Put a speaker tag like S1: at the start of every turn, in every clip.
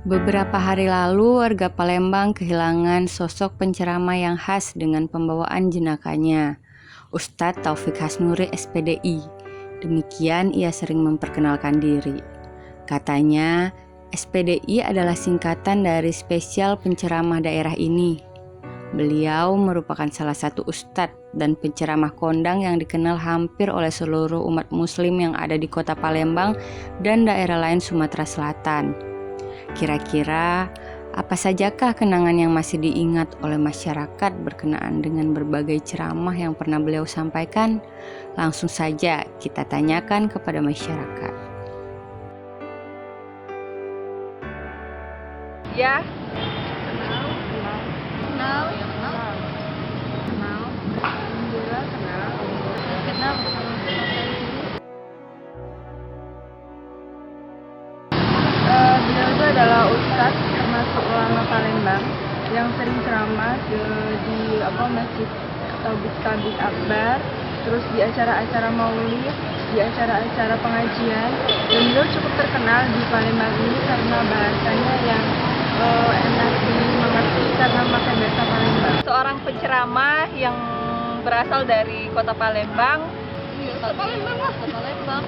S1: Beberapa hari lalu, warga Palembang kehilangan sosok penceramah yang khas dengan pembawaan jenakanya, Ustadz Taufik Hasnuri SPDI. Demikian ia sering memperkenalkan diri. Katanya, SPDI adalah singkatan dari spesial penceramah daerah ini. Beliau merupakan salah satu ustadz dan penceramah kondang yang dikenal hampir oleh seluruh umat muslim yang ada di kota Palembang dan daerah lain Sumatera Selatan. Kira-kira apa sajakah kenangan yang masih diingat oleh masyarakat berkenaan dengan berbagai ceramah yang pernah beliau sampaikan? Langsung saja kita tanyakan kepada masyarakat.
S2: Ya, kenal. Beliau itu adalah ustadz termasuk ulama Palembang yang sering ceramah di masjid Tablik Akbar, terus di acara-acara maulid, di acara-acara pengajian, dan beliau cukup terkenal di Palembang ini karena bahasanya yang enak dimengerti karena pakai bahasa Palembang. Seorang penceramah yang berasal dari kota Palembang. Kota Palembang.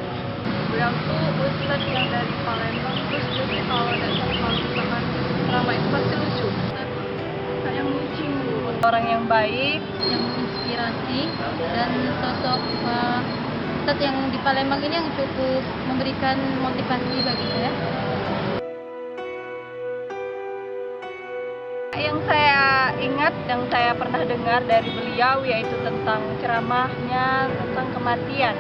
S2: Beliau tuh ustadz yang dari Palembang, terus jadi kalau misalkan ceramah itu pasti lucu. Kayak ngucing gitu. Orang yang baik,
S3: yang menginspirasi, dan sosok ustadz yang di Palembang ini yang cukup memberikan motivasi bagi saya.
S2: Yang saya ingat, yang saya pernah dengar dari beliau yaitu tentang ceramahnya tentang kematian.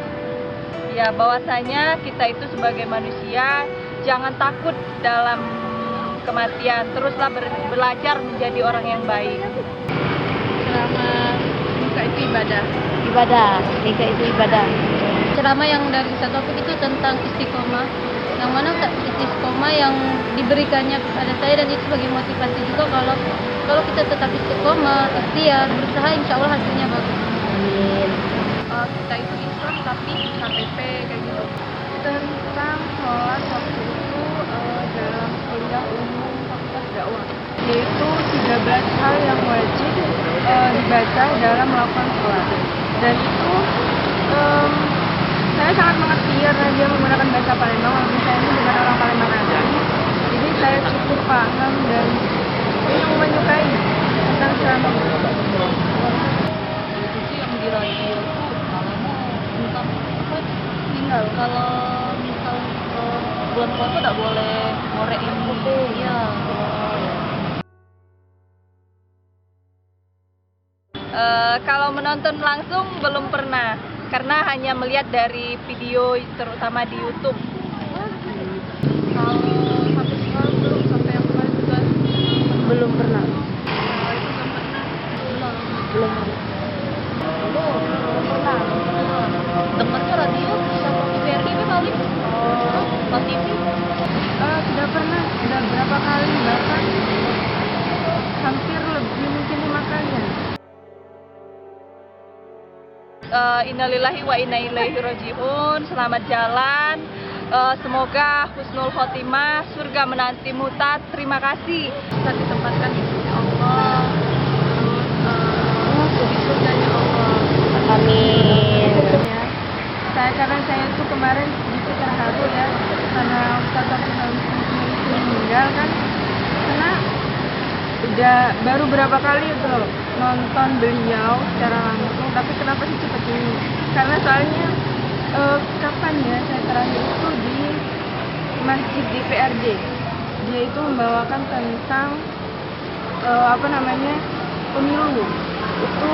S2: Ya, bahwasanya kita itu sebagai manusia jangan takut dalam kematian, teruslah belajar menjadi orang yang baik.
S3: Ceramah nikah itu ibadah.
S4: Nikah itu ibadah.
S3: Ceramah yang dari Ustadz Taufik itu tentang istiqomah, yang mana istiqomah yang diberikannya kepada saya, dan itu sebagai motivasi juga kalau kita tetap istiqomah, ikhtiar, berusaha, insya Allah hasilnya bagus.
S4: Amin.
S2: Kita itu Islam tapi KTP kayak gitu. Tentang sholat waktu itu dalam kuliah umum fakultas dakwah, yaitu 13 hal yang wajib dibaca dalam melakukan sholat, dan itu saya sangat mengerti karena dia menggunakan bahasa Palembang, walaupun saya ini bukan orang Palembang asli, jadi saya cukup paham dan cukup menyukai tentang ceramah.
S3: Itu sih yang dirayu tinggal kalau misal bulan puasa tidak boleh ngorek ini. Iya.
S2: Kalau menonton langsung belum pernah, karena hanya melihat dari video terutama di YouTube. Kalau sampai sekarang belum, sampai yang kemarin juga
S4: Belum pernah.
S2: itu sempat
S4: Belum pernah.
S3: Dengarnya radio sama TVRI kali. Pas TV.
S2: sudah pernah, sudah berapa kali, bahkan hampir lebih mungkin 5 kali ya. Innalillahi wa inna ilaihi rajiun. Selamat jalan. Semoga husnul khotimah, surga menanti mutat. Terima kasih. Bisa ditempatkan di sisi Allah. Terus di surganya Allah.
S4: Amin.
S2: Ya. Karena saya tuh kemarin sedikit terharu ya, karena Ustadz Taufik meninggal kan, karena udah baru berapa kali itu loh nonton beliau secara langsung, tapi kenapa sih cepet ini? Karena soalnya kapan ya saya terakhir itu di masjid di PRJ, dia itu membawakan tentang pemilu. Itu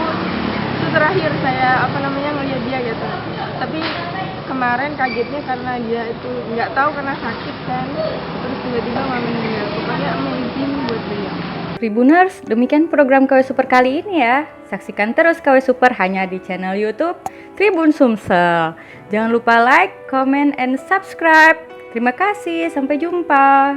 S2: terakhir saya ngeliat dia gitu. Tapi kemarin kagetnya karena dia itu nggak tahu karena sakit kan, terus tiba-tiba meninggal. Pokoknya amazing buat beliau.
S1: Tribuners, demikian program KW Super kali ini ya. Saksikan terus KW Super hanya di channel YouTube Tribun Sumsel. Jangan lupa like, comment, and subscribe. Terima kasih, sampai jumpa.